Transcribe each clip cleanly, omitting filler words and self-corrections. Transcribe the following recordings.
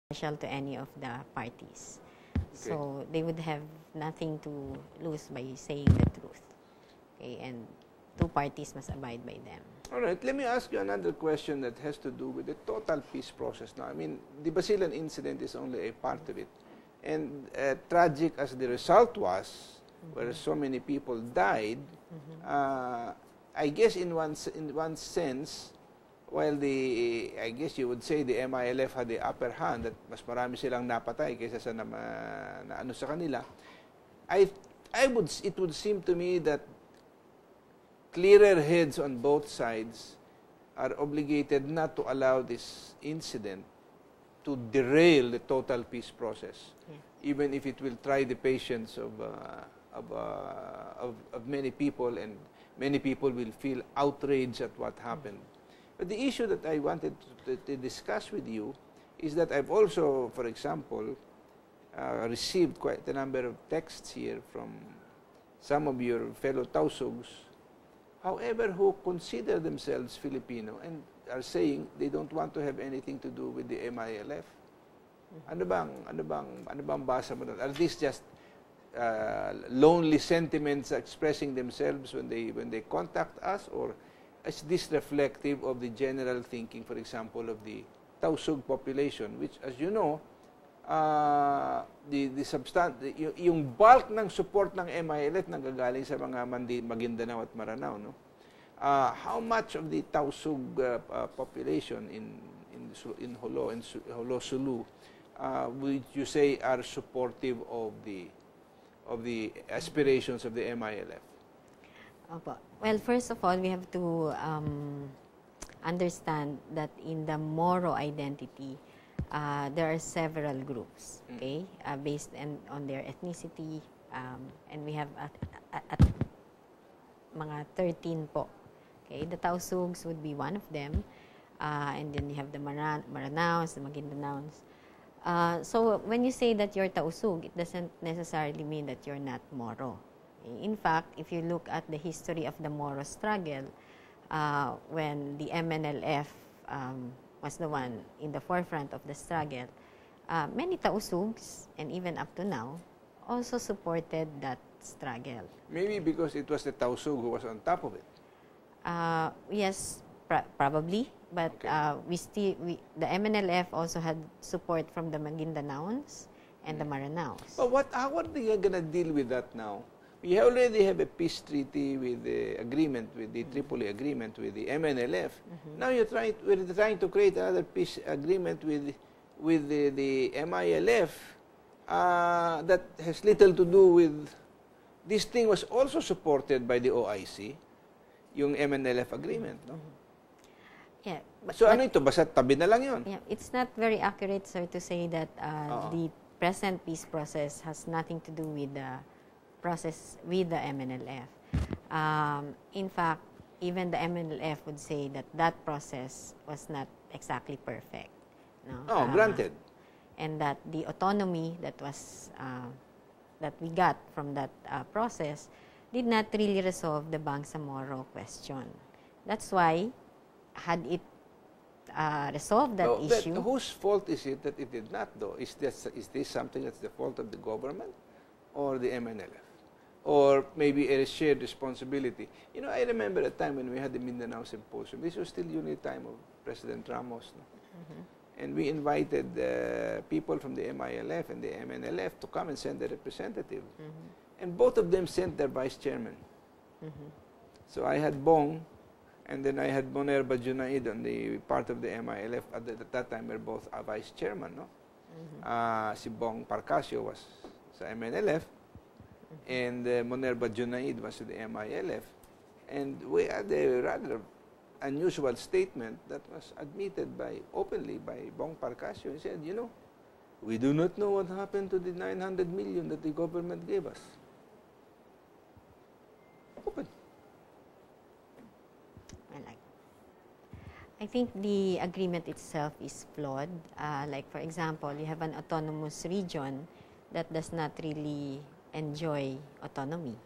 beneficial to any of the parties. Okay. So they would have nothing to lose by saying the truth. Okay, and two parties must abide by them. All right, let me ask you another question that has to do with the total peace process now. I mean, the Basilan incident is only a part of it. And tragic as the result was, where so many people died, I guess in one sense, while I guess you would say the MILF had the upper hand, that mas marami silang napatay kaysa sa na ano sa kanila, it would seem to me that clearer heads on both sides are obligated not to allow this incident to derail the total peace process, even if it will try the patience of many people, and many people will feel outraged at what happened. But the issue that I wanted to discuss with you is that I've also, for example, received quite a number of texts here from some of your fellow Tausugs, however, who consider themselves Filipino and are saying they don't want to have anything to do with the MILF. Ano bang basa mo doon? Are these just lonely sentiments expressing themselves when they contact us, or is this reflective of the general thinking, for example, of the Tausug population, which, as you know, yung bulk ng support ng MILF nanggagaling sa mga Maguindanao at Maranao, no? How much of the Tausug population in Jolo and Jolo Sulu would you say are supportive of the aspirations of the MILF? Opo. Well, first of all, we have to understand that in the Moro identity, there are several groups, okay, based on their ethnicity, and we have at mga 13 po. Okay, the Tausugs would be one of them, and then you have the Maranaos, the Maguindanaos. So when you say that you're Tausug, it doesn't necessarily mean that you're not Moro. In fact, if you look at the history of the Moro struggle, when the MNLF was the one in the forefront of the struggle, many Tausugs, and even up to now, also supported that struggle. Maybe because it was the Tausug who was on top of it. Yes, probably. But okay. The MNLF also had support from the Maguindanaons and the Maranaos. But how are they going to deal with that now? We already have a peace treaty with the agreement, with the Tripoli agreement with the MNLF. Now we're trying to create another peace agreement with the MILF that has little to do with. This thing was also supported by the OIC, yung MNLF agreement, no? Yeah. So ano ito? Basta tabi na lang yun? Yeah, it's not very accurate, sir, to say that the present peace process has nothing to do with the process with the MNLF. In fact, even the MNLF would say that that process was not exactly perfect. No? Granted. And that the autonomy that was that we got from that process did not really resolve the Bangsamoro question. That's why, had it resolved that issue... But whose fault is it that it did not, though? Is this something that's the fault of the government or the MNLF? Or maybe a shared responsibility? You know, I remember a time when we had the Mindanao Symposium. This was still during the time of President Ramos. No? And we invited people from the MILF and the MNLF to come and send a representative. And both of them sent their vice chairman. So I had Bong, and then I had Monerba Junaid on the part of the MILF. At that time, we were both a vice chairman. No? Si Bong Parcasio was sa MNLF, and Monerba Junaid was the MILF. And we had a rather unusual statement that was admitted openly by Bong Parcasio. He said, you know, we do not know what happened to the 900 million that the government gave us. Open. I think the agreement itself is flawed. Like, for example, you have an autonomous region that does not really enjoy autonomy.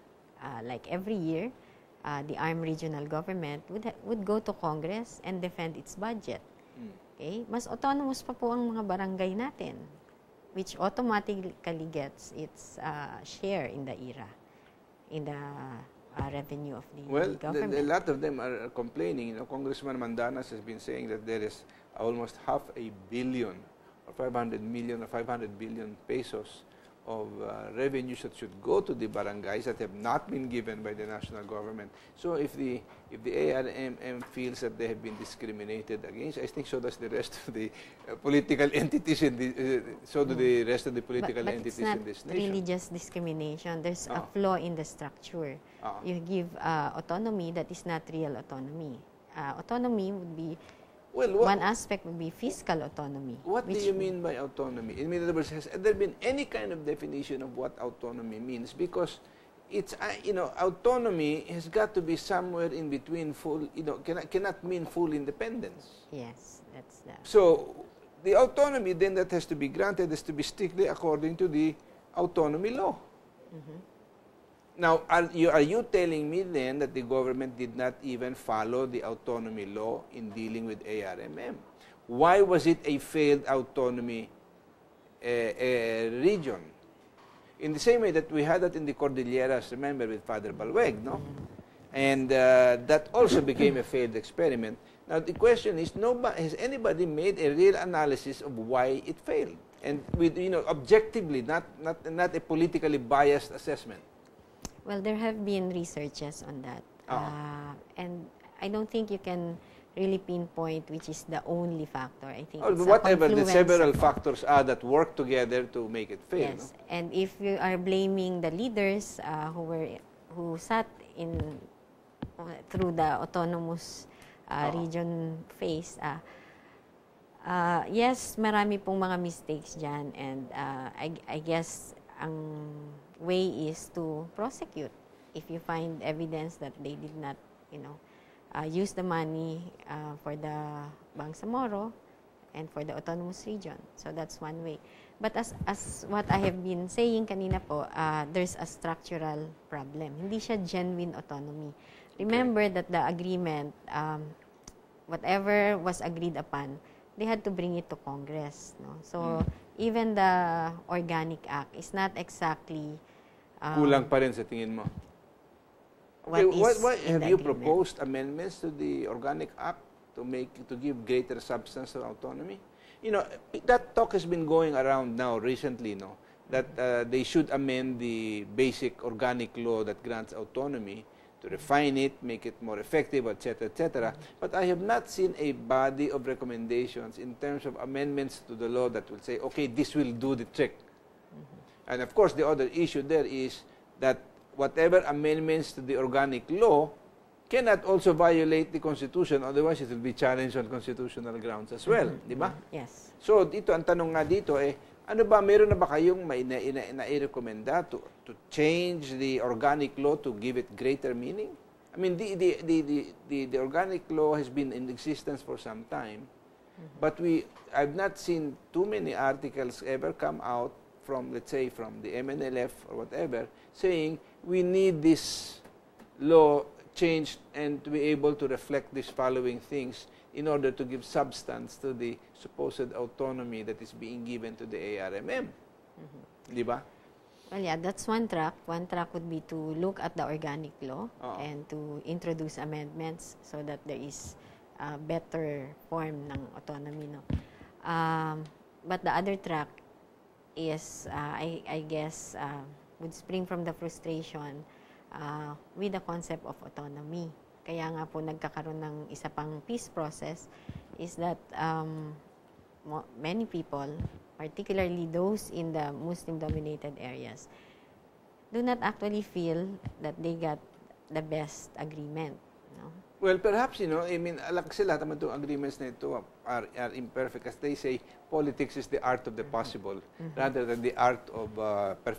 Like every year, the armed regional government would go to Congress and defend its budget. Okay? Mas autonomous pa po ang mga barangay natin, which automatically gets its share in the revenue of the government. A lot of them are complaining. Congressman Mandanas has been saying that there is almost $500 billion or 500 million or 500 billion pesos of revenues that should go to the barangays that have not been given by the national government. So if the ARMM feels that they have been discriminated against, I think so does the rest of the political entities so do the rest of the political entities in this nation. But it's not really just discrimination. There's a flaw in the structure. You give autonomy that is not real autonomy. Autonomy would be one aspect would be fiscal autonomy. What do you mean by autonomy? In other words, has there been any kind of definition of what autonomy means? Because it's autonomy has got to be somewhere in between full. Cannot mean full independence. Yes, that's that. So the autonomy then that has to be granted has to be strictly according to the autonomy law. Now, are you telling me then that the government did not even follow the autonomy law in dealing with ARMM? Why was it a failed autonomy region? In the same way that we had that in the Cordilleras, remember, with Father Balweg, no? And that also became a failed experiment. Now, the question is, has anybody made a real analysis of why it failed? And with, objectively, not a politically biased assessment. Well, there have been researches on that. And I don't think you can really pinpoint which is the only factor. I think it's whatever the several factors are that work together to make it fail. Yes, no? And if you are blaming the leaders who sat through the autonomous region phase, yes, marami pong mga mistakes dyan, and I guess ang way is to prosecute if you find evidence that they did not, use the money for the Bangsamoro and for the autonomous region. So that's one way. But as what I have been saying kanina po, there's a structural problem. Hindi siya genuine autonomy. Remember that the agreement, whatever was agreed upon, they had to bring it to Congress. No? So even the Organic Act is not exactly kulang pa rin sa tingin mo. Okay, why have you proposed amendments to the Organic Act to give greater substance to autonomy? That talk has been going around now recently, no, that they should amend the basic organic law that grants autonomy to refine it, make it more effective, etc., etc. But I have not seen a body of recommendations in terms of amendments to the law that will say, okay, this will do the trick. And of course, the other issue there is that whatever amendments to the organic law cannot also violate the Constitution, otherwise it will be challenged on constitutional grounds as well, di ba? Yes. So dito, ang tanong nga dito ano ba, meron na ba kayong na-recommenda to change the organic law to give it greater meaning? I mean, the organic law has been in existence for some time, but I've not seen too many articles ever come out from, let's say, from the MNLF or whatever, saying we need this law changed and to be able to reflect these following things in order to give substance to the supposed autonomy that is being given to the ARMM. Di ba? Well, yeah, that's one track. One track would be to look at the organic law and to introduce amendments so that there is a better form ng autonomy. No? But the other track is, I guess, would spring from the frustration with the concept of autonomy. Kaya nga po nagkakaroon ng isa pang peace process is that many people, particularly those in the Muslim-dominated areas, do not actually feel that they got the best agreement. No? Well, perhaps, I mean, kasi lahat naman itong agreements na ito are imperfect. As they say, politics is the art of the possible rather than the art of perfection.